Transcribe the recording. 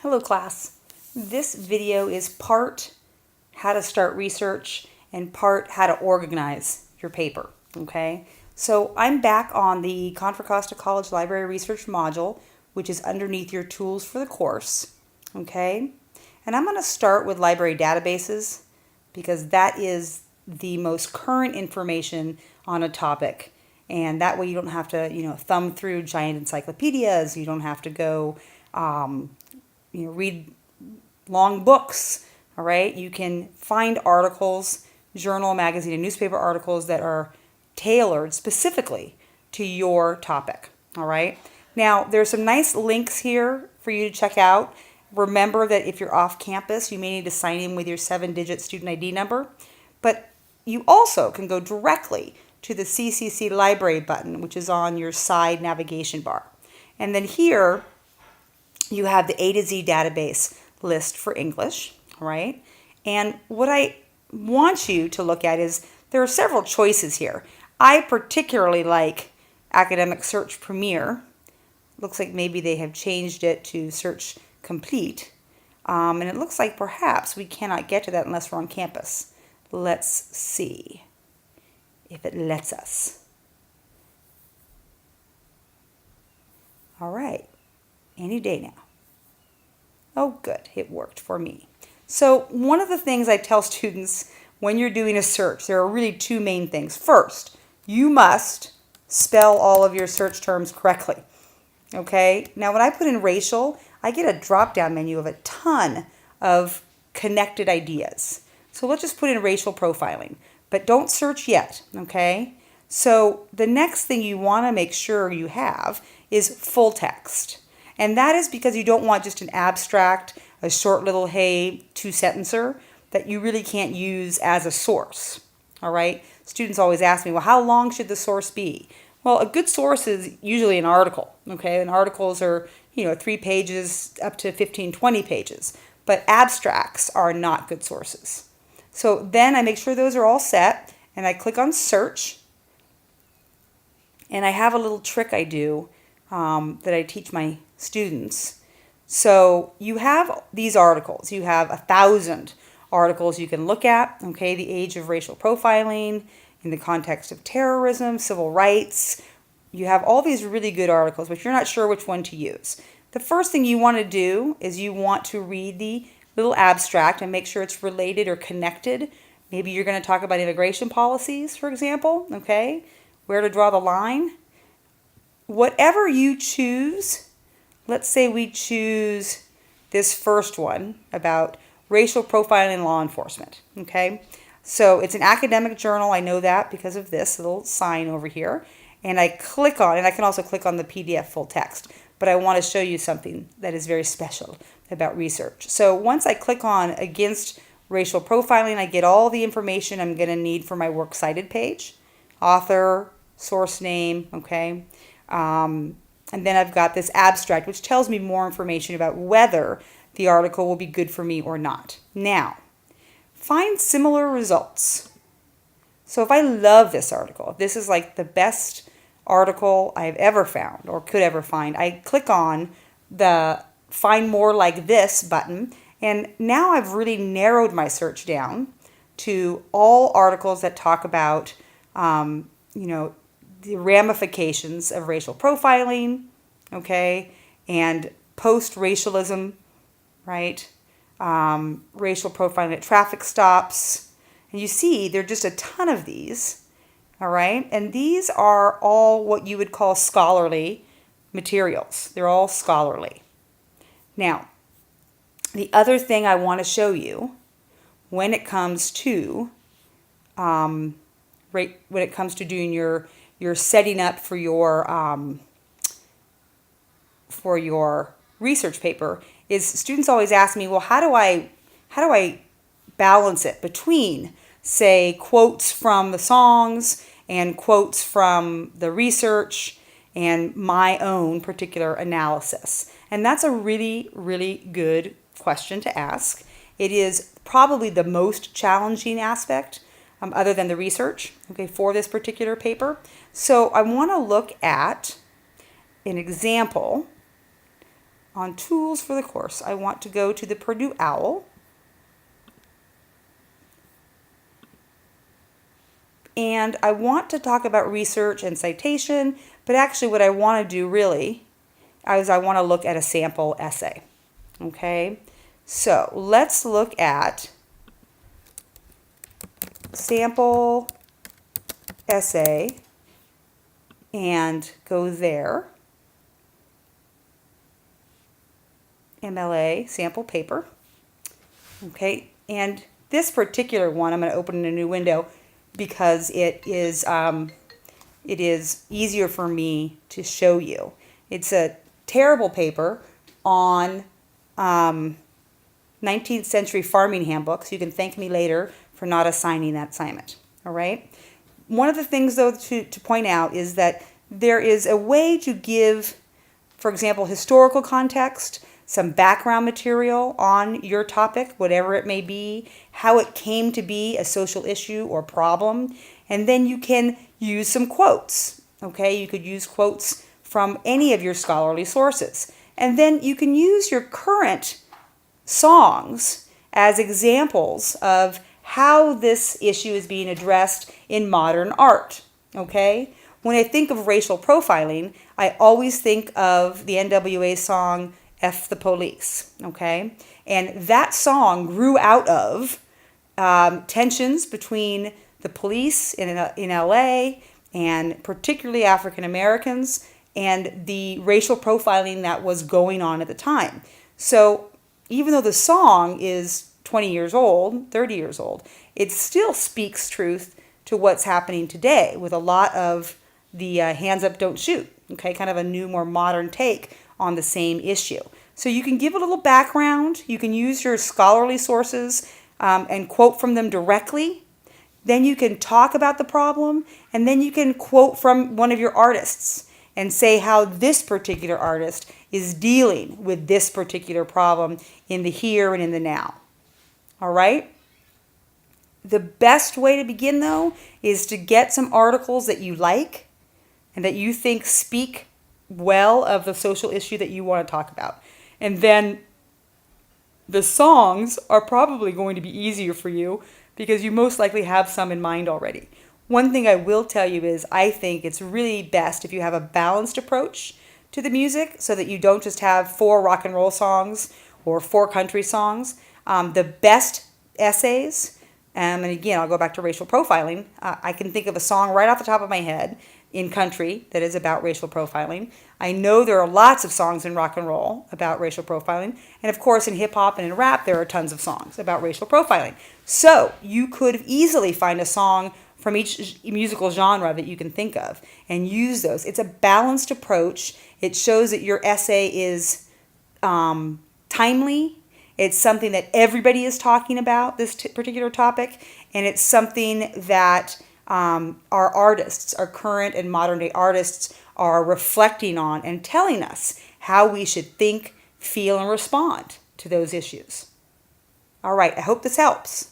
Hello class. This video is part how to start research and part how to organize your paper, okay? So I'm back on the Contra Costa College Library Research module, which is underneath your tools for the course, okay? And I'm going to start with library databases because that is the most current information on a topic. And that way you don't have to, thumb through giant encyclopedias. You don't have to go read long books, all right? You can find articles, journal, magazine, and newspaper articles that are tailored specifically to your topic, all right? Now, there's some nice links here for you to check out. Remember that if you're off campus, you may need to sign in with your 7-digit student ID number, but you also can go directly to the CCC Library button, which is on your side navigation bar. And then here, you have the A to Z database list for English, right? And what I want you to look at is there are several choices here. I particularly like Academic Search Premier. Looks like maybe they have changed it to Search Complete. And it looks like perhaps we cannot get to that unless we're on campus. Let's see if it lets us. All right. Any day now. Oh, good. It worked for me. So one of the things I tell students when you're doing a search, there are really two main things. First, you must spell all of your search terms correctly. Okay? Now, when I put in racial, I get a drop-down menu of a ton of connected ideas. So let's just put in racial profiling. But don't search yet, okay? So the next thing you want to make sure you have is full text. And that is because you don't want just an abstract, a short little, hey, two-sentencer that you really can't use as a source, all right? Students always ask me, well, how long should the source be? Well, a good source is usually an article, okay? And articles are, 3 pages up to 15, 20 pages. But abstracts are not good sources. So then I make sure those are all set, and I click on search. And I have a little trick I do that I teach my students. So you have these articles. You have 1,000 articles you can look at, okay? The age of racial profiling, in the context of terrorism, civil rights. You have all these really good articles, but you're not sure which one to use. The first thing you want to do is you want to read the little abstract and make sure it's related or connected. Maybe you're going to talk about immigration policies, for example, okay? Where to draw the line. Whatever you choose, let's say we choose this first one about racial profiling in law enforcement, okay? So it's an academic journal. I know that because of this little sign over here. And I click on, and I can also click on the PDF full text, but I want to show you something that is very special about research. So once I click on against racial profiling, I get all the information I'm going to need for my works cited page, author, source name, okay? And then I've got this abstract, which tells me more information about whether the article will be good for me or not. Now, find similar results. So if I love this article, if this is like the best article I've ever found or could ever find, I click on the Find More Like This button, and now I've really narrowed my search down to all articles that talk about, the ramifications of racial profiling, okay, and post-racialism, right? Racial profiling at traffic stops. And you see, there are just a ton of these, all right? And these are all what you would call scholarly materials. They're all scholarly. Now, the other thing I want to show you when it comes to doing your setting up for your research paper is students always ask me, well, how do I balance it between, say, quotes from the songs and quotes from the research and my own particular analysis? And that's a really, really good question to ask. It is probably the most challenging aspect other than the research, okay, for this particular paper. So I want to look at an example on tools for the course, I want to go to the Purdue OWL. And I want to talk about research and citation, but actually what I want to do really is I want to look at a sample essay. Okay, so let's look at sample essay and go there. MLA sample paper. Okay, and this particular one I'm going to open in a new window because it is easier for me to show you. It's a terrible paper on 19th century farming handbooks. You can thank me later for not assigning that assignment. All right. One of the things, though, to point out is that there is a way to give, for example, historical context, some background material on your topic, whatever it may be, how it came to be a social issue or problem, and then you can use some quotes. Okay, you could use quotes from any of your scholarly sources. And then you can use your current songs as examples of how this issue is being addressed in modern art. Okay? When I think of racial profiling, I always think of the NWA song F the Police. Okay? And that song grew out of tensions between the police in LA and particularly African Americans and the racial profiling that was going on at the time. So even though the song is 20 years old, 30 years old, it still speaks truth to what's happening today with a lot of the hands up, don't shoot, okay, kind of a new, more modern take on the same issue. So you can give a little background, you can use your scholarly sources and quote from them directly. Then you can talk about the problem, and then you can quote from one of your artists and say how this particular artist is dealing with this particular problem in the here and in the now. All right? The best way to begin, though, is to get some articles that you like and that you think speak well of the social issue that you want to talk about. And then the songs are probably going to be easier for you because you most likely have some in mind already. One thing I will tell you is I think it's really best if you have a balanced approach to the music so that you don't just have 4 rock and roll songs or 4 country songs. The best essays, and again, I'll go back to racial profiling. I can think of a song right off the top of my head in country that is about racial profiling. I know there are lots of songs in rock and roll about racial profiling. And of course, in hip hop and in rap, there are tons of songs about racial profiling. So you could easily find a song from each musical genre that you can think of and use those. It's a balanced approach. It shows that your essay is timely. It's something that everybody is talking about, this particular topic. And it's something that our artists, our current and modern day artists, are reflecting on and telling us how we should think, feel, and respond to those issues. All right, I hope this helps.